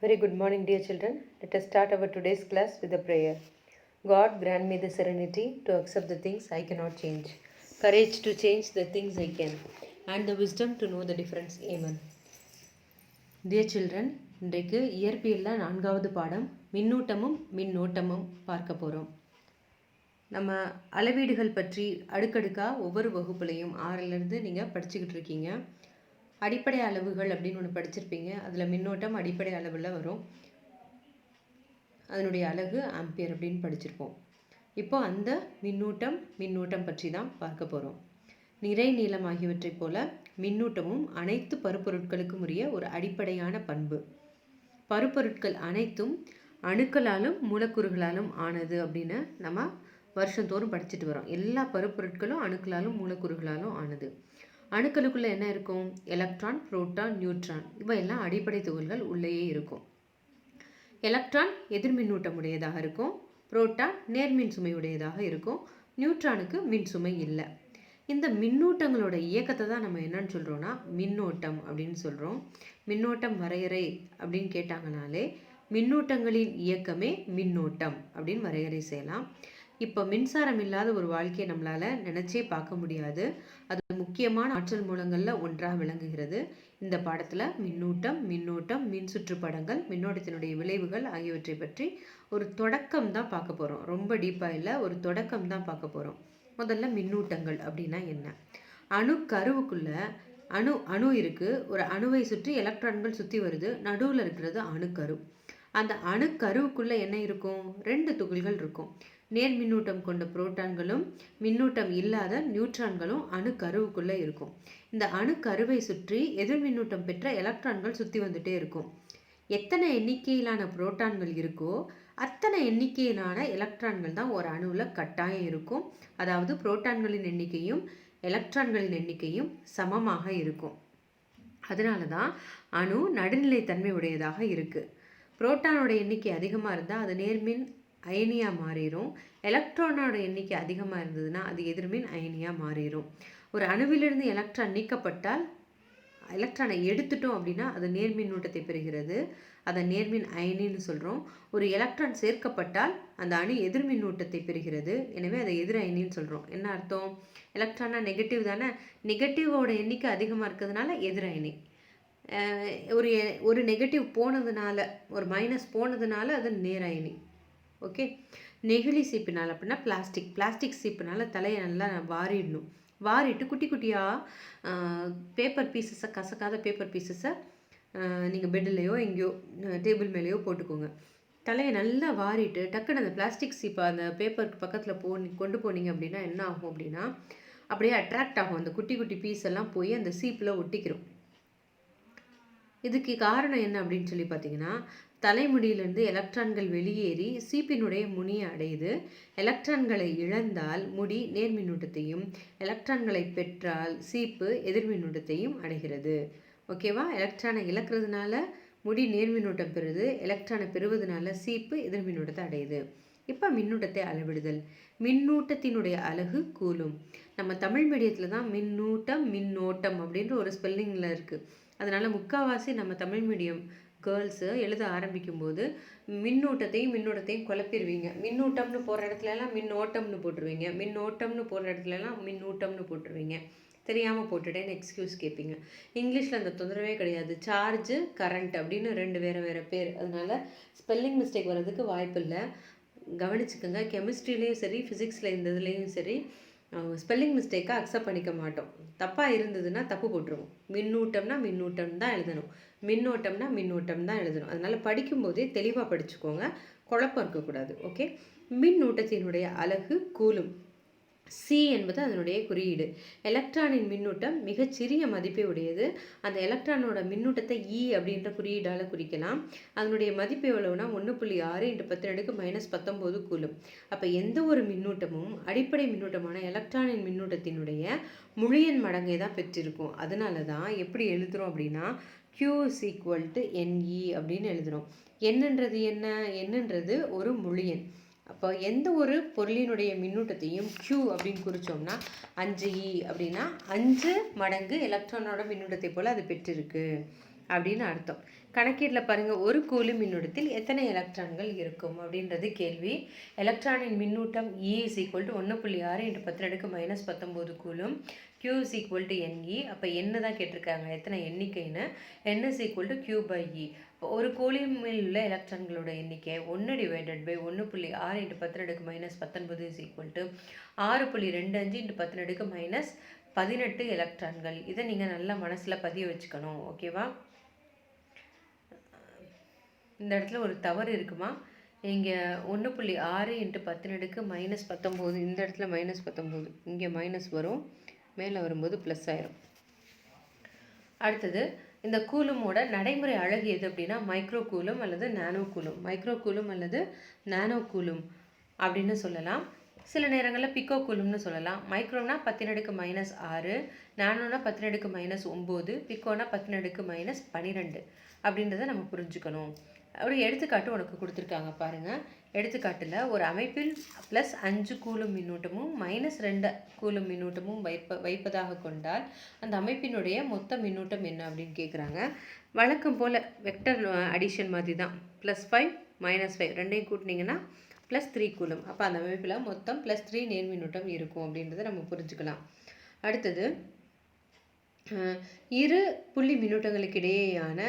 Very good morning, dear children. Let us start our today's class with a prayer. God, grant me the serenity to accept the things I cannot change, courage to change the things I can, and the wisdom to know the difference. Amen. Dear children, இன்றைக்கு இயற்பியலில் 4வது பாடம் மின்னூட்டமும் மின்னோட்டமும் பார்க்க போகிறோம். நம்ம அளவீடுகள் பற்றி அடுக்கடுக்காக ஒவ்வொரு வகுப்புலையும் 6லேருந்து நீங்கள் படிச்சுக்கிட்டு இருக்கீங்க. அடிப்படை அளவுகள் அப்படின்னு ஒன்று படிச்சிருப்பீங்க. அதில் மின்னோட்டம் அடிப்படை அளவில் வரும். அதனுடைய அலகு ஆம்பியர் அப்படின்னு படிச்சிருப்போம். இப்போ அந்த மின்னூட்டம் பற்றி தான் பார்க்க போகிறோம். நிறை நீளம் ஆகியவற்றைப் போல மின்னூட்டமும் அனைத்து பருப்பொருட்களுக்கும் உரிய ஒரு அடிப்படையான பண்பு. பருப்பொருட்கள் அனைத்தும் அணுக்களாலும் மூலக்கூறுகளாலும் ஆனது அப்படின்னு நம்ம வருஷந்தோறும் படிச்சுட்டு வரோம். எல்லா பருப்பொருட்களும் அணுக்களாலும் மூலக்கூறுகளாலும் ஆனது. அணுக்களுக்குள்ளே என்ன இருக்கும்? எலக்ட்ரான், புரோட்டான், நியூட்ரான் இவையெல்லாம் அடிப்படை துகள்கள் உள்ளேயே இருக்கும். எலக்ட்ரான் எதிர்மின்னூட்டம் உடையதாக இருக்கும், புரோட்டான் நேர்மின் சுமை உடையதாக இருக்கும், நியூட்ரானுக்கு மின் சுமை இல்லை. இந்த மின்னூட்டங்களோட இயக்கத்தை தான் நம்ம என்னன்னு சொல்கிறோன்னா மின்னோட்டம் அப்படின்னு சொல்கிறோம். மின்னோட்டம் வரையறை அப்படின்னு கேட்டாங்கனாலே மின்னூட்டங்களின் இயக்கமே மின்னோட்டம் அப்படின்னு வரையறை செய்யலாம். இப்போ மின்சாரம் இல்லாத ஒரு வாழ்க்கையை நம்மளால் நினச்சே பார்க்க முடியாது. அது முக்கியமான ஆற்றல் மூலங்களில் ஒன்றாக விளங்குகிறது. இந்த பாடத்தில் மின்னோட்டம், மின் சுற்றுப்படங்கள், மின்னோட்டத்தினுடைய விளைவுகள் ஆகியவற்றை பற்றி ஒரு தொடக்கம் தான் பார்க்க போகிறோம். ரொம்ப டீப்பாக இல்லை, ஒரு தொடக்கம் தான் பார்க்க போகிறோம். முதல்ல மின்னூட்டங்கள் அப்படின்னா என்ன? அணுக்கருவுக்குள்ள அணு இருக்குது. ஒரு அணுவை சுற்றி எலக்ட்ரான்கள் சுற்றி வருது. நடுவில் இருக்கிறது அணுக்கரு. அந்த அணுக்கருவுக்குள்ளே என்ன இருக்கும்? 2 துகள்கள் இருக்கும். நேர் மின்னூட்டம் கொண்ட புரோட்டான்களும் மின்னூட்டம் இல்லாத நியூட்ரான்களும் அணுக்கருவுக்குள்ளே இருக்கும். இந்த அணுக்கருவை சுற்றி எதிர் மின்னூட்டம் பெற்ற எலக்ட்ரான்கள் சுற்றி வந்துட்டே இருக்கும். எத்தனை எண்ணிக்கையிலான புரோட்டான்கள் இருக்கோ அத்தனை எண்ணிக்கையிலான எலக்ட்ரான்கள் தான் ஒரு அணுவில் கட்டாயம் இருக்கும். அதாவது புரோட்டான்களின் எண்ணிக்கையும் எலக்ட்ரான்களின் எண்ணிக்கையும் சமமாக இருக்கும். அதனால தான் அணு நடுநிலைத்தன்மை உடையதாக இருக்குது. புரோட்டானோட எண்ணிக்கை அதிகமாக இருந்தால் அது நேர்மின் அயனியாக மாறிடும். எலக்ட்ரானோட எண்ணிக்கை அதிகமாக இருந்ததுன்னா அது எதிர்மின் அயனியாக மாறிடும். ஒரு அணுவிலிருந்து எலக்ட்ரான் நீக்கப்பட்டால் எலக்ட்ரானை எடுத்துட்டோம் அப்படின்னா அது நேர்மின்னூட்டத்தை பெறுகிறது. அதை நேர்மின் அயனின்னு சொல்கிறோம். ஒரு எலக்ட்ரான் சேர்க்கப்பட்டால் அந்த அணு எதிர்மின்னூட்டத்தை பெறுகிறது. எனவே அதை எதிர் அயனின்னு சொல்கிறோம். என்ன அர்த்தம்? எலக்ட்ரானா நெகட்டிவ் தானே. நெகட்டிவோட எண்ணிக்கை அதிகமாக இருக்கிறதுனால எதிர் அயனி. ஒரு நெகட்டிவ் போனதுனால, ஒரு மைனஸ் போனதுனால அது நேர் அயனி. ஓகே. நெகிழி சீப்பினால் அப்படின்னா பிளாஸ்டிக் சீப்பினால் தலையை நல்லா வாரிடணும். வாரிட்டு குட்டி குட்டியாக பேப்பர் பீசஸை, கசக்காத பேப்பர் பீசஸை நீங்கள் பெட்டிலையோ எங்கேயோ டேபிள் மேலேயோ போட்டுக்கோங்க. தலையை நல்லா வாரிட்டு டக்குன்னு அந்த பிளாஸ்டிக் சீப்பை அந்த பேப்பருக்கு பக்கத்தில் கொண்டு போனீங்க அப்படின்னா என்ன ஆகும் அப்படின்னா அப்படியே அட்ராக்ட் ஆகும். அந்த குட்டி குட்டி பீஸ் எல்லாம் போய் அந்த சீப்பில் ஒட்டிக்கிறோம். இதுக்கு காரணம் என்ன அப்படின்னு சொல்லி பார்த்தீங்கன்னா, தலைமுடியிலிருந்து எலக்ட்ரான்கள் வெளியேறி சீப்பினுடைய முனியை அடையுது. எலக்ட்ரான்களை இழந்தால் முடி நேர்மின்னூட்டத்தையும், எலக்ட்ரான்களை பெற்றால் சீப்பு எதிர்மின்னூட்டத்தையும் அடைகிறது. ஓகேவா? எலக்ட்ரானை இழக்கிறதுனால முடி நேர்மின்னூட்டம் பெறுது, எலக்ட்ரானை பெறுவதனால சீப்பு எதிர்மின்னூட்டத்தை அடையுது. இப்போ மின்னூட்டத்தை அளவிடுதல். மின்னூட்டத்தினுடைய அலகு கூலும். நம்ம தமிழ் மீடியத்தில் தான் மின்னோட்டம் அப்படின்ற ஒரு ஸ்பெல்லிங்கில் இருக்குது. அதனால் முக்கால்வாசி நம்ம தமிழ் மீடியம் கேர்ள்ஸு எழுத ஆரம்பிக்கும்போது மின்னூட்டத்தையும் குழப்பிடுவீங்க. மின்னூட்டம்னு போகிற இடத்துலலாம் மின்னோட்டம்னு போட்டுருவீங்க, மின்னோட்டம்னு போகிற இடத்துலலாம் மின்னூட்டம்னு போட்டுருவீங்க. தெரியாமல் போட்டுட்டேன்னு எக்ஸ்கியூஸ் கேட்பீங்க. இங்கிலீஷில் அந்த தொந்தரவே கிடையாது. சார்ஜு, கரண்ட் அப்படின்னு 2 வேறு பேர். அதனால் ஸ்பெல்லிங் மிஸ்டேக் வர்றதுக்கு வாய்ப்பு இல்லை. கவனிச்சுக்கோங்க. கெமிஸ்ட்ரிலேயும் சரி, ஃபிசிக்ஸில் இந்த இதுலேயும் சரி ஸ்பெல்லிங் மிஸ்டேக்கை அக்செப்ட் பண்ணிக்க மாட்டோம். தப்பாக இருந்ததுன்னா தப்பு போட்டுருவோம். மின்னூட்டம் தான் எழுதணும், மின்னோட்டம் தான் எழுதணும். அதனால் படிக்கும்போதே தெளிவாக படிச்சுக்கோங்க, குழப்பம் இருக்கக்கூடாது. ஓகே. மின்னூட்டத்தினுடைய அலகு கூலும். சி என்பது அதனுடைய குறியீடு. எலக்ட்ரானின் மின்னூட்டம் மிகச்சிறிய மதிப்பை உடையது. அந்த எலக்ட்ரானோட மின்னூட்டத்தை இ அப்படின்ற குறியீடால் குறிக்கலாம். அதனுடைய மதிப்பு எவ்வளவுனா 1.6 × 10 - 19 கூலும். அப்போ எந்த ஒரு மின்னூட்டமும் அடிப்படை மின்னூட்டமான எலக்ட்ரானின் மின்னூட்டத்தினுடைய முழுஎண் மடங்கை தான் பெற்றிருக்கும். அதனால தான் எப்படி எழுதுகிறோம் அப்படின்னா Q = NE அப்படின்னு எழுதுகிறோம். என்னன்றது ஒரு முழுஎண். அப்போ எந்த ஒரு பொருளினுடைய மின்னூட்டத்தையும் Q அப்படின்னு குறித்தோம்னா 5E அப்படின்னா 5 மடங்கு எலக்ட்ரானோட மின்னூட்டத்தை போல் அது பெற்றிருக்கு. அப்படின்னு அர்த்தம். கணக்கீட்டில் பாருங்கள், ஒரு கூலும் மின்னூட்டத்தில் எத்தனை எலக்ட்ரான்கள் இருக்கும் அப்படின்றது கேள்வி. எலக்ட்ரானின் மின்னூட்டம் E is equal to 1.6 × 10⁻⁻19 coulomb. Q is equal to NE. அப்போ என்ன தான் கேட்டிருக்காங்க, எத்தனை எண்ணிக்கைன்னு. N is equal to Q/E. இப்போ ஒரு கூலுமில் உள்ள எலக்ட்ரான்களோட எண்ணிக்கை 1 / 1.6 × 10⁻⁻19 இஸ் ஈக்குவல் டு 6.25 × 10⁻18 எலக்ட்ரான்கள். இதை நீங்கள் நல்லா மனசில் பதிய வச்சுக்கணும். ஓகேவா? இந்த இடத்துல ஒரு தவறு இருக்குமா? இங்கே 1.6 × 10⁻⁻19, இந்த இடத்துல -19, இங்கே மைனஸ் வரும், மேலே வரும்போது ப்ளஸ் ஆயிரும். அடுத்தது, இந்த கூலுமோட நடைமுறை அழகு எது அப்படின்னா மைக்ரோ கூலும் அல்லது நானோ கூலும். மைக்ரோ கூலும் அல்லது நானோ கூலும் அப்படின்னு சொல்லலாம். சில நேரங்களில் பிக்கோ கூலும்னு சொல்லலாம். மைக்ரோனா 10⁻⁻6, நானோனா 10⁻⁻9, பிக்கோனா 10⁻⁻12 அப்படின்றத நம்ம புரிஞ்சுக்கணும். ஒரு எடுத்துக்காட்டு உனக்கு கொடுத்துருக்காங்க பாருங்கள். எடுத்துக்காட்டில் ஒரு அமைப்பில் +5 கூலும் மின்னூட்டமும் -2 கூலும் மின்னூட்டமும் வைப்பதாக கொண்டால் அந்த அமைப்பினுடைய மொத்த மின்னூட்டம் என்ன அப்படின்னு கேட்குறாங்க. வழக்கம் போல் வெக்டர் அடிஷன் மாதிரி தான். +5 -5 ரெண்டையும் கூட்டினீங்கன்னா +3 கூலும். அப்போ அந்த அமைப்பில் மொத்தம் +3 நேர் மின்னூட்டம் இருக்கும் அப்படின்றத நம்ம புரிஞ்சுக்கலாம். அடுத்தது, இரு புள்ளி மின்னூட்டங்களுக்கு இடையேயான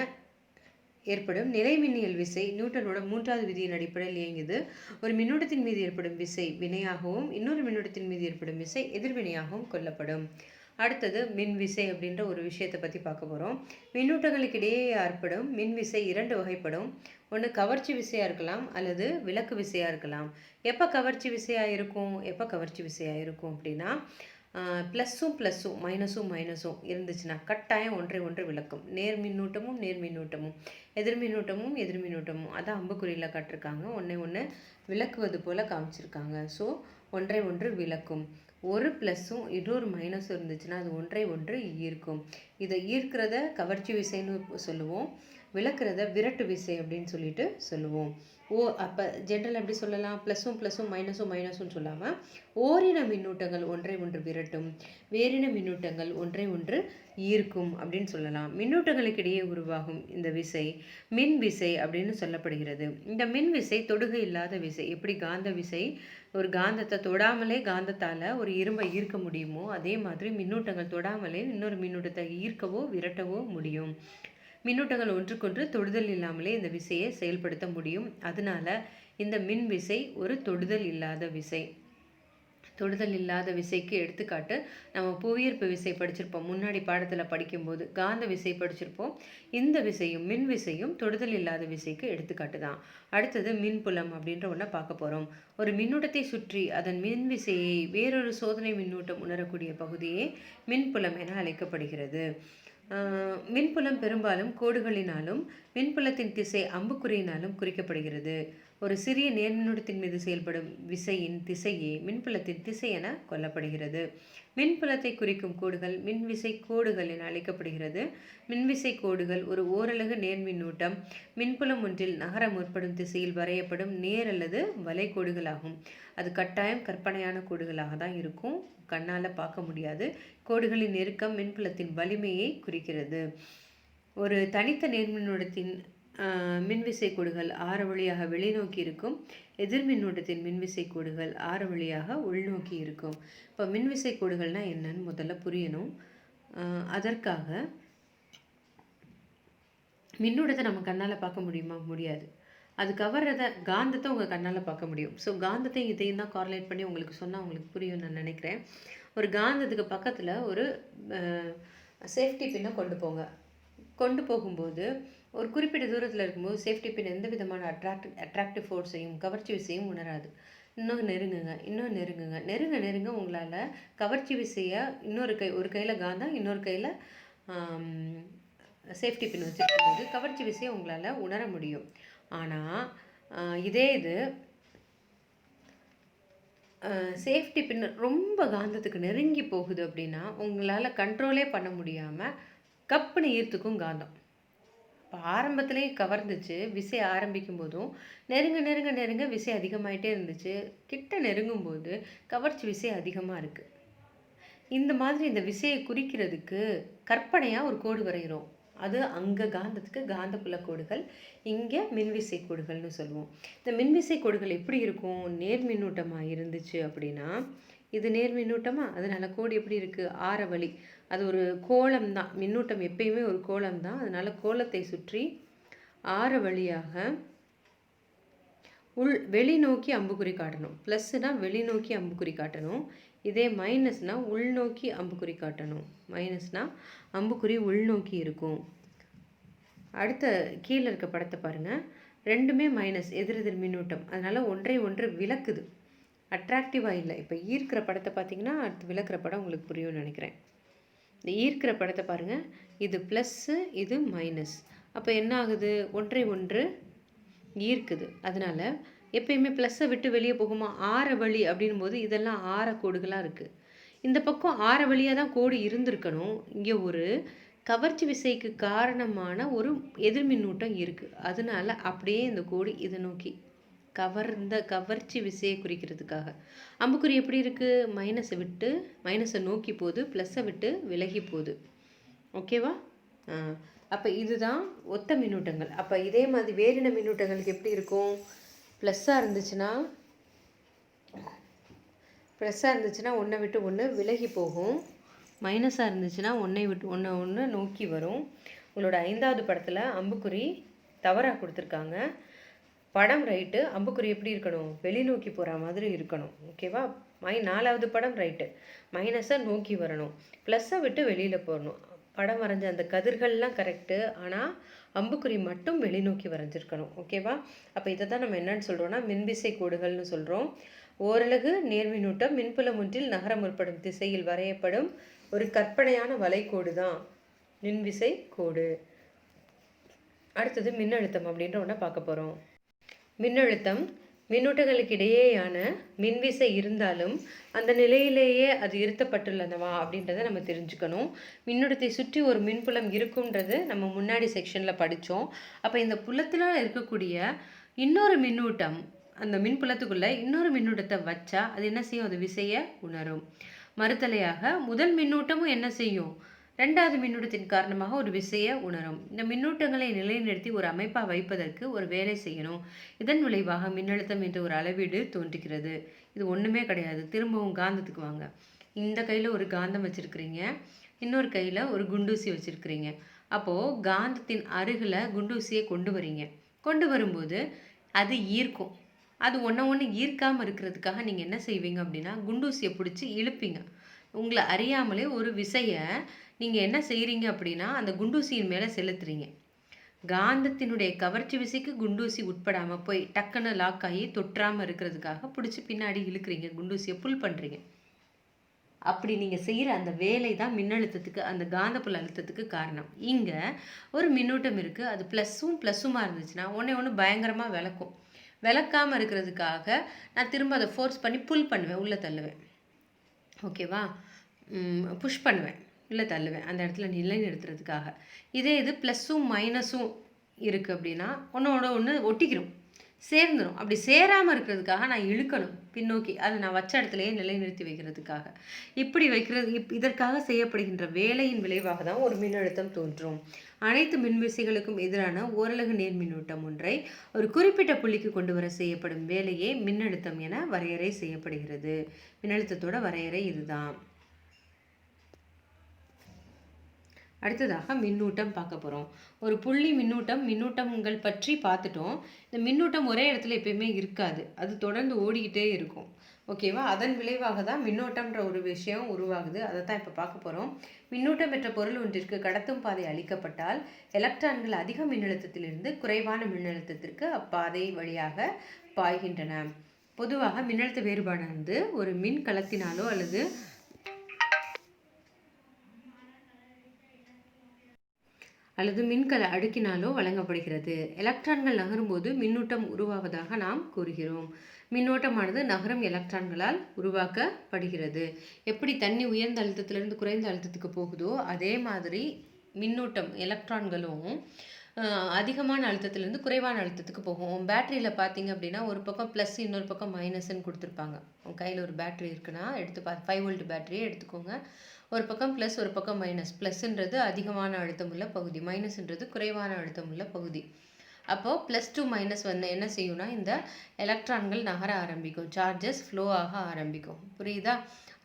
ஏற்படும் நிலைமின்னியல் விசை நியூட்டனோட 3வது விதியின் அடிப்படையில் இயங்குது. ஒரு மின்னூட்டத்தின் மீது ஏற்படும் விசை வினையாகவும் இன்னொரு மின்னூட்டத்தின் மீது ஏற்படும் விசை எதிர்வினையாகவும் கொள்ளப்படும். அடுத்தது, மின் விசை அப்படின்ற ஒரு விஷயத்தை பற்றி பார்க்க போகிறோம். மின்னூட்டங்களுக்கு இடையே ஏற்படும் மின் விசை 2 வகைப்படும். ஒன்று கவர்ச்சி விசையாக இருக்கலாம் அல்லது விலக்கு விசையாக இருக்கலாம். எப்போ கவர்ச்சி விசையாக இருக்கும் அப்படின்னா ப்ளஸ்ஸும் மைனஸும் இருந்துச்சுன்னா கட்டாயம் ஒன்றை ஒன்று விளக்கும். நேர் மின்னூட்டமும் எதிர்மின்னூட்டமும் அதான் அம்புக்குறியில் காட்டிருக்காங்க. ஒன்று விளக்குவது போல் காமிச்சிருக்காங்க. ஸோ ஒன்றை ஒன்று விளக்கும். ஒரு ப்ளஸ்ஸும் இன்னொரு மைனஸும் இருந்துச்சுன்னா அது ஒன்றை ஒன்று ஈர்க்கும். இதை ஈர்க்கிறத கவர்ச்சி விசைன்னு சொல்லுவோம், விளக்குறத விரட்டு விசை அப்படின்னு சொல்லிட்டு சொல்லுவோம். அப்போ ஜென்ரல் எப்படி சொல்லலாம்? ப்ளஸ்ஸும் மைனஸும் சொல்லாமல் ஓரின மின்னூட்டங்கள் ஒன்றை ஒன்று விரட்டும், வேறின மின்னூட்டங்கள் ஒன்றை ஒன்று ஈர்க்கும் அப்படின்னு சொல்லலாம். மின்னூட்டங்களுக்கு இடையே உருவாகும் இந்த விசை மின் விசை அப்படின்னு சொல்லப்படுகிறது. இந்த மின் விசை தொடுகை இல்லாத விசை. எப்படி காந்த விசை ஒரு காந்தத்தை தொடாமலே காந்தத்தால் ஒரு இரும்பை ஈர்க்க முடியுமோ, அதே மாதிரி மின்னூட்டங்கள் தொடாமலே இன்னொரு மின்னூட்டத்தை ஈர்க்கவோ விரட்டவோ முடியும். மின்னூட்டங்கள் ஒன்றுக்கொன்று தொடுதல் இல்லாமலே இந்த விசையை செயல்படுத்த முடியும். அதனால இந்த மின் விசை ஒரு தொடுதல் இல்லாத விசை. தொடுதல் இல்லாத விசைக்கு எடுத்துக்காட்டு நம்ம புவியீர்ப்பு விசை படிச்சிருப்போம். முன்னாடி பாடத்தில் படிக்கும்போது காந்த விசை படிச்சிருப்போம். இந்த விசையும் மின் விசையும் தொடுதல் இல்லாத விசைக்கு எடுத்துக்காட்டு தான். அடுத்தது மின்புலம் அப்படின்ற ஒன்றை பார்க்க போகிறோம். ஒரு மின்னூட்டத்தை சுற்றி அதன் மின் விசையை வேறொரு சோதனை மின்னூட்டம் உணரக்கூடிய பகுதியே மின்புலம் என அழைக்கப்படுகிறது. மின்புலம் பெரும்பாலும் கோடுகளினாலும் மின்புலத்தின் திசை அம்புக்குறியினாலும் குறிக்கப்படுகிறது. ஒரு சிறிய நேர்மின்னூட்டத்தின் மீது செயல்படும் விசையின் திசையே மின்புலத்தின் திசை என கொள்ளப்படுகிறது. மின்புலத்தை குறிக்கும் கோடுகள் மின்விசை கோடுகள் என அழைக்கப்படுகிறது. மின்விசை கோடுகள் ஒரு ஓரலகு நேர்மின்னூட்டம் மின்புலம் ஒன்றில் நகர முற்படும் திசையில் வரையப்படும் நேர் அல்லது வளைகோடுகளாகும். அது கட்டாயம் கற்பனையான கோடுகளாக தான் இருக்கும், கண்ணால் பார்க்க முடியாது. கோடுகளின் நெருக்கம் மின்புலத்தின் வலிமையை குறிக்கிறது. ஒரு தனித்த நேர்மின்னூட்டத்தின் மின்விசை கோடுகள் ஆர வழியாக வெளிநோக்கி இருக்கும். எதிர்மின்னூட்டத்தின் மின்விசை கோடுகள் ஆர வழியாக உள்நோக்கி இருக்கும். இப்போ மின்விசை கோடுகள்னால் என்னன்னு முதல்ல புரியணும். அதற்காக மின்னூட்டத்தை நம்ம கண்ணால் பார்க்க முடியுமா? முடியாது. அது கவர்றத காந்தத்தை உங்கள் கண்ணால் பார்க்க முடியும். ஸோ காந்தத்தையும் இதையும் தான் கார்லேட் பண்ணி உங்களுக்கு சொன்னால் உங்களுக்கு புரியும் நான் நினைக்கிறேன். ஒரு காந்தத்துக்கு பக்கத்தில் ஒரு சேஃப்டி பின்னை கொண்டு போகும்போது ஒரு குறிப்பிட்ட தூரத்தில் இருக்கும்போது சேஃப்டி பின் எந்த விதமான அட்ராக்டிவ் ஃபோர்ஸையும் கவர்ச்சி விசையும் உணராது. இன்னும் நெருங்குங்க நெருங்க உங்களால் கவர்ச்சி விசையை ஒரு கையில் காந்தம் இன்னொரு கையில் சேஃப்டி பின் வச்சுருக்கும்போது கவர்ச்சி விசையை உங்களால் உணர முடியும். ஆனால் இதே இது சேஃப்டி பின் ரொம்ப காந்தத்துக்கு நெருங்கி போகுது அப்படின்னா உங்களால் கண்ட்ரோலே பண்ண முடியாமல் கப்புன்னு ஈர்த்துக்கும் காந்தம். இப்போ ஆரம்பத்துலேயே கவர்ந்துச்சு, விசை ஆரம்பிக்கும் போதும் நெருங்க விசை அதிகமாகிட்டே இருந்துச்சு. கிட்ட நெருங்கும்போது கவர்ச்சி விசை அதிகமாக இருக்குது. இந்த மாதிரி இந்த விசையை குறிக்கிறதுக்கு கற்பனையாக ஒரு கோடு வரைகிறோம். அது அங்கே காந்தத்துக்கு காந்தப்புல கோடுகள், இங்கே மின்விசை கோடுகள்னு சொல்லுவோம். இந்த மின்விசை கோடுகள் எப்படி இருக்கும்? நேர் மின்னூட்டமாக இருந்துச்சு அப்படின்னா, இது நேர் மின்னூட்டமா, அதனால கோடு எப்படி இருக்குது? ஆர வழி. அது ஒரு கோளம் தான். மின்னூட்டம் எப்பயுமே ஒரு கோளம் தான். அதனால கோலத்தை சுற்றி ஆர வழியாக வெளிநோக்கி அம்புக்குறி காட்டணும். ப்ளஸ்னா வெளிநோக்கி அம்புக்குறி காட்டணும். இதே மைனஸ்னா உள்நோக்கி அம்புக்குறி காட்டணும். மைனஸ்னா அம்புக்குறி உள்நோக்கி இருக்கும். அடுத்த கீழே இருக்க படத்தை பாருங்கள். ரெண்டுமே மைனஸ், எதிரெதிர் மின்னூட்டம். அதனால் ஒன்றை ஒன்று விளக்குது, அட்ராக்டிவாக இல்லை. இப்போ ஈர்க்கிற படத்தை பார்த்தீங்கன்னா அடுத்து விளக்குற படம் உங்களுக்கு புரியும்னு நினைக்கிறேன். இந்த ஈர்க்கிற படத்தை பாருங்கள். இது ப்ளஸ்ஸு, இது மைனஸ். அப்போ என்ன ஆகுது? ஒன்றை ஒன்று ஈர்க்குது. அதனால் எப்பயுமே ப்ளஸ்ஸை விட்டு வெளியே போகுமா? ஆர வழி அப்படின் போது இதெல்லாம் ஆர கோடுகளாக இருக்குது. இந்த பக்கம் ஆர வழியாக தான் கோடு இருந்திருக்கணும். இங்கே ஒரு கவர்ச்சி விசைக்கு காரணமான ஒரு எதிர்மின்னூட்டம் இருக்குது. அதனால அப்படியே இந்த கோடு இதை நோக்கி கவர்ச்சி விசையை குறிக்கிறதுக்காக அம்புக்குறி எப்படி இருக்குது? மைனஸை விட்டு மைனஸை நோக்கி போகுது, ப்ளஸ்ஸை விட்டு விலகி போகுது. ஓகேவா? அப்போ இதுதான் ஒத்த மின்னூட்டங்கள். அப்போ இதே மாதிரி வேறின மின்னூட்டங்களுக்கு எப்படி இருக்கும்? ப்ளஸ்ஸாக இருந்துச்சுன்னா ஒன்றை விட்டு ஒன்று விலகி போகும். மைனஸாக இருந்துச்சுன்னா ஒன்றை விட்டு ஒன்று நோக்கி வரும். உங்களோட 5வது படத்தில் அம்புக்குறி தவறாக கொடுத்துருக்காங்க. படம் ரைட்டு, அம்புக்குறி எப்படி இருக்கணும்? வெளிநோக்கி போகிற மாதிரி இருக்கணும். ஓகேவா? 4வது படம் ரைட்டு, மைனஸை நோக்கி வரணும், ப்ளஸ்ஸை விட்டு வெளியில் போடணும். படம் வரைஞ்ச அந்த கதிர்கள்லாம் கரெக்டு, ஆனால் அம்புக்குறி மட்டும் வெளிநோக்கி வரைஞ்சிருக்கணும். ஓகேவா? அப்போ இதை தான் நம்ம என்னன்னு சொல்கிறோன்னா மின்விசை கோடுகள்னு சொல்கிறோம். ஓரலகு நேர்மின்னூட்டம் மின்புலம் ஒன்றில் நகர முற்படும் திசையில் வரையப்படும் ஒரு கற்பனையான வளைகோடு தான் மின்விசை கோடு. அடுத்தது மின்னழுத்தம் அப்படின்ற ஒன்றை பார்க்க போகிறோம். மின்னழுத்தம் மின்னூட்டங்களுக்கு இடையேயான மின்விசை இருந்தாலும் அந்த நிலையிலேயே அது இருத்தப்பட்டுள்ளனவா அப்படின்றத நம்ம தெரிஞ்சுக்கணும். மின்னூட்டத்தை சுற்றி ஒரு மின்புலம் இருக்குன்றது நம்ம முன்னாடி செக்ஷனில் படித்தோம். அப்போ இந்த புலத்தில் இருக்கக்கூடிய இன்னொரு மின்னூட்டம், அந்த மின்புலத்துக்குள்ளே இன்னொரு மின்னூட்டத்தை வச்சா அது என்ன செய்யும்? அது விசையை உணரும். மறுதலையாக முதல் மின்னூட்டமும் என்ன செய்யும்? 2வது மின்னூட்டத்தின் காரணமாக ஒரு விசையை உணரும். இந்த மின்னூட்டங்களை நிலைநிறுத்தி ஒரு அமைப்பாக வைப்பதற்கு ஒரு வேலை செய்யணும். இதன் விளைவாக மின்னழுத்தம் என்ற ஒரு அளவீடு தோன்றுகிறது. இது ஒன்றுமே கிடையாது. திரும்பவும் காந்தத்துக்கு வாங்க. இந்த கையில் ஒரு காந்தம் வச்சுருக்கிறீங்க, இன்னொரு கையில் ஒரு குண்டூசி வச்சுருக்கிறீங்க. அப்போது காந்தத்தின் அருகில் குண்டூசியை கொண்டு வரீங்க. கொண்டு வரும்போது அது ஈர்க்கும். அது ஒன்று ஈர்க்காமல் இருக்கிறதுக்காக நீங்கள் என்ன செய்வீங்க அப்படின்னா குண்டூசியை பிடிச்சி இழுப்பீங்க. உங்களை அறியாமலே ஒரு விசையை நீங்கள் என்ன செய்கிறீங்க அப்படின்னா அந்த குண்டூசியின் மேலே செலுத்துறீங்க. காந்தத்தினுடைய கவர்ச்சி விசைக்கு குண்டூசி உட்படாமல் போய் டக்குன்னு லாக் ஆகி தொற்றாமல் இருக்கிறதுக்காக பிடிச்சி பின்னாடி இழுக்கிறீங்க, குண்டூசியை புல் பண்ணுறீங்க. அப்படி நீங்கள் செய்கிற அந்த வேலை தான் மின்னழுத்தத்துக்கு, அந்த காந்தப்புல அழுத்தத்துக்கு காரணம். இங்கே ஒரு மின்னூட்டம் இருக்குது, அது ப்ளஸ்ஸுமாக இருந்துச்சுன்னா ஒன்று பயங்கரமாக விளக்கும். விளக்காமல் இருக்கிறதுக்காக நான் திரும்ப அதை ஃபோர்ஸ் பண்ணி புல் பண்ணுவேன், உள்ளே தள்ளுவேன். ஓகேவா? புஷ் பண்ணுவேன், இல்லை தள்ளுவேன், அந்த இடத்துல நிலைநிறுத்துறதுக்காக. இதே இது ப்ளஸ்ஸும் மைனஸும் இருக்குது அப்படின்னா ஒன்று ஒட்டிக்கிறோம், சேர்ந்துடும். அப்படி சேராமல் இருக்கிறதுக்காக நான் இழுக்கணும் பின்னோக்கி, அதை நான் வச்ச இடத்துலையே நிலைநிறுத்தி வைக்கிறதுக்காக. இப்படி வைக்கிறது இதற்காக செய்யப்படுகின்ற வேலையின் விளைவாக தான் ஒரு மின்னழுத்தம் தோன்றும். அனைத்து மின்விசைகளுக்கும் எதிரான ஓரலகு நேர் மின்னூட்டம் ஒன்றை ஒரு குறிப்பிட்ட புள்ளிக்கு கொண்டு வர செய்யப்படும் வேலையே மின்னழுத்தம் என வரையறை செய்யப்படுகிறது. மின்னழுத்தத்தோட வரையறை இதுதான். அடுத்ததாக மின்னூட்டம் பார்க்க போகிறோம். ஒரு புள்ளி மின்னூட்டங்கள் பற்றி பார்த்துட்டோம். இந்த மின்னூட்டம் ஒரே இடத்துல எப்பயுமே இருக்காது, அது தொடர்ந்து ஓடிக்கிட்டே இருக்கும். ஓகேவா? அதன் விளைவாக தான் மின்னோட்டம்ன்ற ஒரு விஷயம் உருவாகுது. அதை தான் இப்போ பார்க்க போகிறோம். மின்னூட்டம் பெற்ற பொருள் ஒன்றிற்கு கடத்தும் பாதை அளிக்கப்பட்டால் எலக்ட்ரான்கள் அதிக மின்னழுத்தத்திலிருந்து குறைவான மின்னழுத்தத்திற்கு அப்பாதை வழியாக பாய்கின்றன. பொதுவாக மின்னழுத்த வேறுபாடானது ஒரு மின் கலத்தினாலோ அல்லது மின்கல அடுக்கினாலோ வழங்கப்படுகிறது. எலக்ட்ரான்கள் நகரும்போது மின்னூட்டம் உருவாவதாக நாம் கூறுகிறோம். மின்னோட்டமானது நகரும் எலக்ட்ரான்களால் உருவாக்கப்படுகிறது. எப்படி தண்ணி உயர்ந்த அழுத்தத்திலிருந்து குறைந்த அழுத்தத்துக்கு போகுதோ அதே மாதிரி மின்னூட்டம் எலக்ட்ரான்களும் அதிகமான அழுத்தத்திலேருந்து குறைவான அழுத்தத்துக்கு போகும். பேட்டரியில் பார்த்தீங்க அப்படின்னா ஒரு பக்கம் ப்ளஸ் இன்னொரு பக்கம் மைனஸ்ன்னு கொடுத்துருப்பாங்க. உங்கள் கையில் ஒரு பேட்டரி இருக்குன்னா எடுத்து 5 வோல்ட் பேட்டரியே எடுத்துக்கோங்க. ஒரு பக்கம் ப்ளஸ் ஒரு பக்கம் மைனஸ். ப்ளஸ்ன்றது அதிகமான அழுத்தம் உள்ள பகுதி, மைனஸ்ன்றது குறைவான அழுத்தம் உள்ள பகுதி. அப்போது ப்ளஸ் டூ மைனஸ் வந்து என்ன செய்யும்னா இந்த எலக்ட்ரான்கள் நகர ஆரம்பிக்கும், சார்ஜஸ் ஃப்ளோ ஆக ஆரம்பிக்கும். புரியுதா?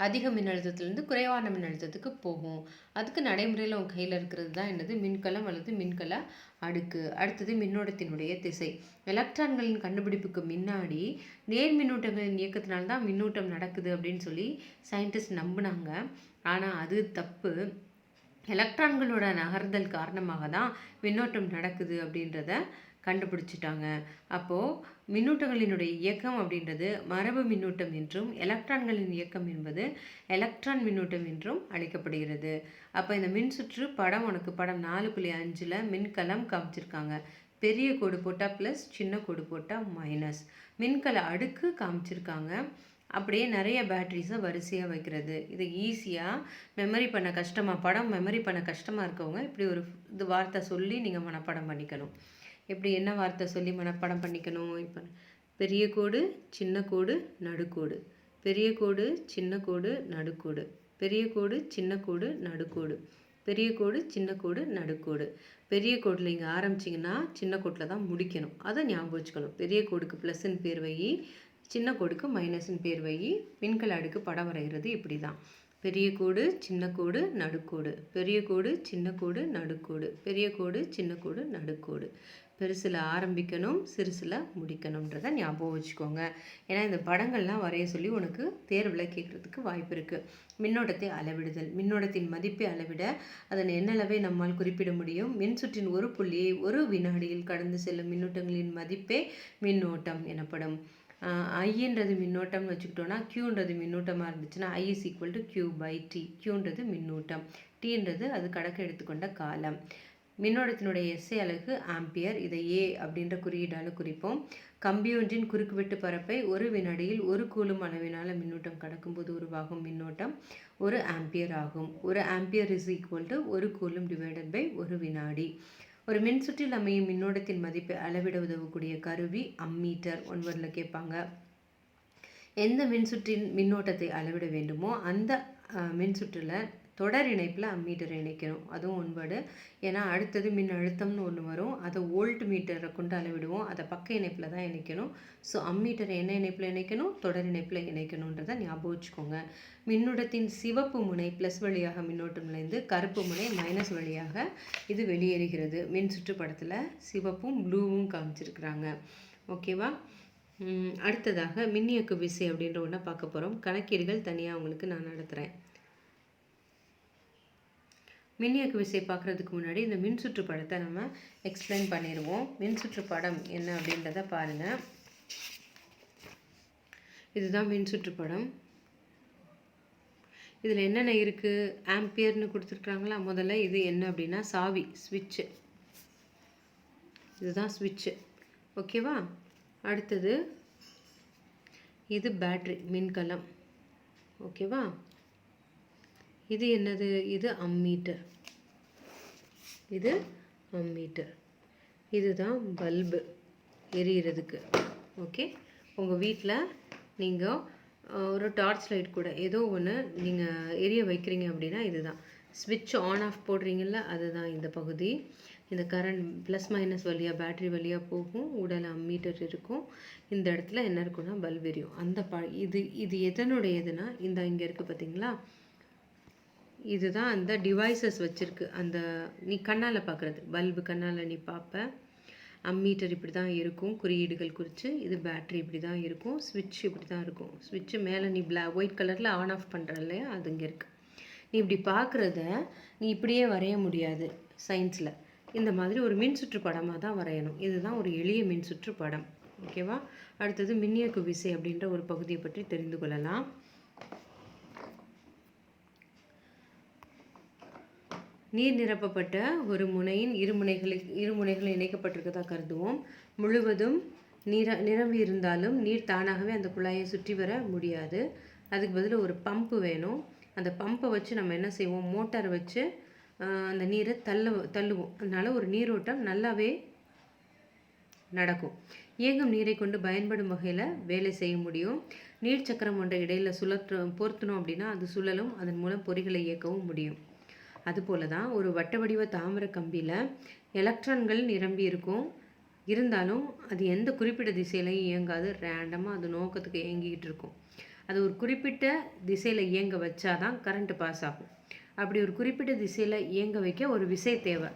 அதிக மின்னழுத்தத்திலேருந்து குறைவான மின்னழுத்தத்துக்கு போகும். அதுக்கு நடைமுறையில் உங்கள் கையில் இருக்கிறது தான் என்னது, மின்கலம் அல்லது மின்கல அடுக்கு. அடுத்தது மின்னோட்டத்தினுடைய திசை. எலக்ட்ரான்களின் கண்டுபிடிப்புக்கு முன்னாடி நேர் மின்னூட்டங்களின் இயக்கத்தினால்தான் மின்னூட்டம் நடக்குது அப்படின்னு சொல்லி சயின்டிஸ்ட் நம்பினாங்க. ஆனால் அது தப்பு. எலக்ட்ரான்களோட நகர்தல் காரணமாக தான் மின்னோட்டம் நடக்குது அப்படின்றத கண்டுபிடிச்சிட்டாங்க. அப்போது மின்னூட்டங்களினுடைய இயக்கம் அப்படின்றது மரபு மின்னூட்டம் என்றும், எலக்ட்ரான்களின் இயக்கம் என்பது எலக்ட்ரான் மின்னூட்டம் என்றும் அழைக்கப்படுகிறது. அப்போ இந்த மின்சுற்று படம் உனக்கு படம் 4.5ல் மின்கலம் காமிச்சிருக்காங்க. பெரிய கோடு போட்டால் ப்ளஸ், சின்ன கோடு போட்டால் மைனஸ். மின்கல அடுக்கு காமிச்சிருக்காங்க. அப்படியே நிறைய பேட்ரிஸை வரிசையாக வைக்கிறது. இதை ஈஸியாக மெமரி பண்ண கஷ்டமாக, படம் மெமரி பண்ண கஷ்டமாக இருக்கவங்க இப்படி ஒரு இது வார்த்தை சொல்லி நீங்கள் மனப்பாடம் பண்ணிக்கணும். எப்படி என்ன வார்த்தை சொல்லி மனப்பாடம் பண்ணிக்கணும்? இப்போ பெரிய கோடு, சின்ன கோடு, நடுக்கோடு. பெரிய கோடு, சின்ன கோடு, நடுக்கோடு. பெரிய கோடு, சின்ன கோடு, நடுக்கோடு. பெரிய கோடு, சின்ன கோடு, நடுக்கோடு. பெரிய கோடில் இங்கே ஆரம்பிச்சிங்கன்னா சின்ன கோட்டில் தான் முடிக்கணும். அதை ஞாபகம் வச்சுக்கணும். பெரிய கோடுக்கு ப்ளஸ்ன்னு பேர் வை, சின்ன கோடுக்கு மைனஸ்ன்னு பேர் வை. மின்கல அடுக்கு படம் வரைகிறது இப்படி தான். பெரிய கோடு, சின்ன கோடு, நடுக்கோடு. பெரிய கோடு, சின்ன கோடு, நடுக்கோடு. பெரிய கோடு, சின்ன கோடு, நடுக்கோடு. பெருசில் ஆரம்பிக்கணும், சிறுசில் முடிக்கணுன்றதை ஞாபகம் வச்சுக்கோங்க. ஏன்னா இந்த படங்கள்லாம் வரைய சொல்லி உனக்கு தேர்வில் கேட்குறதுக்கு வாய்ப்பு இருக்குது. மின்னோட்டத்தை அளவிடுதல். மின்னோட்டத்தின் மதிப்பை அளவிட அதன் எண்ணளவை நம்மால் குறிப்பிட முடியும். மின்சுற்றின் ஒரு புள்ளியை ஒரு வினாடியில் கடந்து செல்லும் மின்னூட்டங்களின் மதிப்பே மின்னோட்டம் எனப்படும். ஐன்றது மின்னோட்டம்னு வச்சுக்கிட்டோன்னா, க்யூன்றது மின்னூட்டமாக இருந்துச்சுன்னா I is equal to Q/T. க்யூன்றது மின்னூட்டம், டீன்றது அது கடக்க எடுத்துக்கொண்ட காலம். மின்னோட்டத்தினுடைய எஸ்ஐ அலகு ஆம்பியர். இதை ஏ அப்படின்ற குறியீடால் குறிப்போம். கம்பியொன்றின் குறுக்குவெட்டு பரப்பை ஒரு வினாடியில் ஒரு கூலும் அளவினால் மின்னூட்டம் கடக்கும்போது உருவாகும் மின்னோட்டம் 1 ஆம்பியர் ஆகும். 1 ampere is equal to 1 coulomb divided by 1 வினாடி. ஒரு மின்சுற்றில் அமையும் மின்னோட்டத்தின் மதிப்பை அளவிட உதவக்கூடிய கருவி அம்மீட்டர். 1 வேர்டில் கேட்பாங்க. எந்த மின்சுற்றின் மின்னோட்டத்தை அளவிட வேண்டுமோ அந்த மின்சுற்றில் தொடர் இணைப்பில் அம்மீட்டரை இணைக்கணும். அதுவும் 1 வேர்டு. ஏன்னா அடுத்தது மின் அழுத்தம்னு ஒன்று வரும், அதை வோல்ட் மீட்டரை கொண்டு அளவிடுவோம். அதை பக்க இணைப்பில் தான் இணைக்கணும். ஸோ அம்மீட்டரை என்ன இணைப்பில் இணைக்கணும்? தொடர் இணைப்பில் இணைக்கணுன்றதை ஞாபகம் வச்சுக்கோங்க. மின்னோட்டத்தின் சிவப்பு முனை ப்ளஸ் வழியாக மின்னோட்டம் நுழைந்து கருப்பு முனை மைனஸ் வழியாக இது வெளியேறுகிறது. மின் சுற்று படத்தில் சிவப்பும் ப்ளூவும் காமிச்சிருக்கிறாங்க. ஓகேவா? அடுத்ததாக மின்னியக்கு விசை அப்படின்ற ஒன்றை பார்க்க போகிறோம். கணக்கீடுகள் தனியாக உங்களுக்கு நான் நடத்துகிறேன். மின்னியக்கு விசை பார்க்குறதுக்கு முன்னாடி இந்த மின்சுற்று படத்தை நம்ம எக்ஸ்பிளைன் பண்ணிடுவோம். மின்சுற்று படம் என்ன அப்படின்றத பாருங்கள். இதுதான் மின்சுற்று படம். இதில் என்னென்ன இருக்குது? ஆம்பியர்னு கொடுத்துருக்குறாங்களா. முதல்ல இது என்ன அப்படின்னா சாவி, ஸ்விட்சு. இதுதான் ஸ்விட்சு. ஓகேவா? அடுத்தது இது பேட்ரி, மின்கலம். ஓகேவா? இது என்னது? இது அம்மீட்டர். இது அம்மீட்டர். இதுதான் பல்பு எரியிறதுக்கு. ஓகே, உங்கள் வீட்டில் நீங்கள் ஒரு டார்ச் லைட் கூட ஏதோ ஒன்று நீங்கள் எரிய வைக்கிறீங்க அப்படின்னா இதுதான் ஸ்விட்ச் ஆன் ஆஃப் போடுறீங்கள்ல, அதுதான் இந்த பகுதி. இந்த கரண்ட் ப்ளஸ் மைனஸ் வழியாக பேட்ரி வழியாக போகும். உடல் அம்மீட்டர் இருக்கும். இந்த இடத்துல என்ன இருக்குன்னா பல்ப் எரியும். அந்த இது எதனுடையதுன்னா இந்த இங்கே இருக்குது பார்த்தீங்களா, இதுதான் அந்த டிவைசஸ் வச்சுருக்கு. அந்த நீ கண்ணால் பார்க்குறது, பல்பு கண்ணால் நீ பார்ப்ப. அம்மீட்டர் இப்படி தான் இருக்கும், குறியீடுகள் குறித்து. இது பேட்ரி இப்படி தான் இருக்கும். ஸ்விட்ச் இப்படி தான் இருக்கும். ஸ்விட்சு மேலே நீ ஒயிட் கலரில் ஆன் ஆஃப் பண்ணுற இல்லையா, அது இங்கே இருக்குது. நீ இப்படி பார்க்குறத நீ இப்படியே வரைய முடியாது சயின்ஸில். இந்த மாதிரி ஒரு மின்சுற்று படமாக தான் வரையணும். இதுதான் ஒரு எளிய மின்சுற்று படம். ஓகேவா? அடுத்தது மின்னியக்கு விசை அப்படின்ற ஒரு பகுதியை பற்றி தெரிந்து கொள்ளலாம். நீர் நிரப்பப்பட்ட ஒரு முனையின் இரு முனைகளும் இணைக்கப்பட்டிருக்கதா கருதுவோம். முழுவதும் நிரம்பி இருந்தாலும் நீர் தானாகவே அந்த குழாயை சுற்றி வர முடியாது. அதுக்கு பதில் ஒரு பம்பு வேணும். அந்த பம்பை வச்சு நம்ம என்ன செய்வோம்? மோட்டார் வச்சு அந்த நீரை தள்ளுவோம். அதனால் ஒரு நீரோட்டம் நல்லாவே நடக்கும். இயங்கும் நீரை கொண்டு பயன்படும் வகையில் வேலை செய்ய முடியும். நீர் சக்கரம் ஒன்றை இடையில பொருத்தணும் அப்படின்னா அது சுழலும், அதன் மூலம் பொறிகளை இயக்கவும் முடியும். அதுபோல தான் ஒரு வட்ட வடிவ தாமிர கம்பியில் எலக்ட்ரான்கள் நிரம்பி இருக்கும். இருந்தாலும் அது எந்த குறிப்பிட்ட திசையிலையும் இயங்காது, ரேண்டமாக அது நோக்கத்துக்கு இயங்கிக்கிட்டு இருக்கும். அது ஒரு குறிப்பிட்ட திசையில் இயங்க வச்சாதான் கரண்ட் பாஸ் ஆகும். அப்படி ஒரு குறிப்பிட்ட திசையில் இயங்க வைக்க ஒரு விசை தேவை.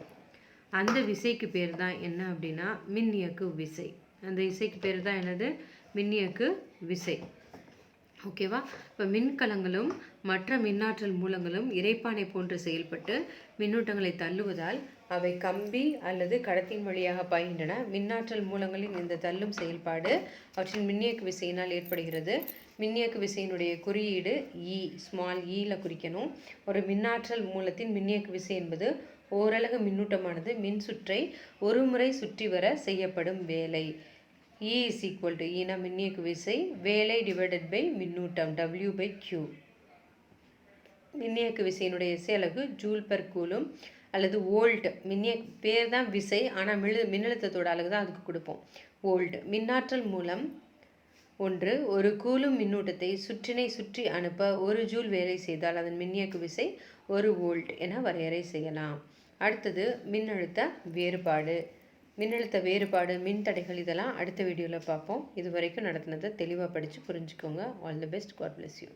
அந்த விசைக்கு பேர் தான் என்ன அப்படின்னா மின்னியக்கு விசை. அந்த விசைக்கு பேர் தான் என்னது? மின்னியக்கு விசை. ஓகேவா? இப்போ மின்கலங்களும் மற்ற மின்னாற்றல் மூலங்களும் இறைப்பானை போன்று செயல்பட்டு மின்னூட்டங்களை தள்ளுவதால் அவை கம்பி அல்லது கடத்தின் வழியாக பாய்கின்றன. மின்னாற்றல் மூலங்களின் இந்த தள்ளும் செயல்பாடு அவற்றின் மின்னியக்கு விசையினால் ஏற்படுகிறது. மின்னியக்கு விசையினுடைய குறியீடு இ, ஸ்மால் ஈல குறிக்கணும். ஒரு மின்னாற்றல் மூலத்தின் மின்னியக்கு விசை என்பது ஓரலகு மின்னூட்டமானது மின் சுற்றை ஒரு முறை சுற்றி வர செய்யப்படும் வேலை. E is equal to E மின்னியக்கு விசை, வேலை டிவைடட் பை மின்னூட்டம் W/Q. மின்னியக்கு விசையினுடைய இசை அலகு ஜூல் பெர் கூலும் அல்லது வோல்ட். மின்னியக்கு பேர் தான் விசை, ஆனால் மின்னழுத்தத்தோட அலகு தான் அதுக்கு கொடுப்போம், வோல்ட். மின்னாற்றல் மூலம் ஒன்று ஒரு கூலும் மின்னூட்டத்தை சுற்றினை சுற்றி அனுப்ப 1 ஜூல் வேலை செய்தால் அதன் மின்னியக்கு விசை 1 வோல்ட் என வரையறை செய்யலாம். அடுத்தது மின்னழுத்த வேறுபாடு. மின்னழுத்த வேறுபாடு, மின்தடைகள், இதெல்லாம் அடுத்த வீடியோவில் பார்ப்போம். இது வரைக்கும் நடத்தினதை தெளிவாக படித்து புரிஞ்சுக்கோங்க. All the best. God bless you.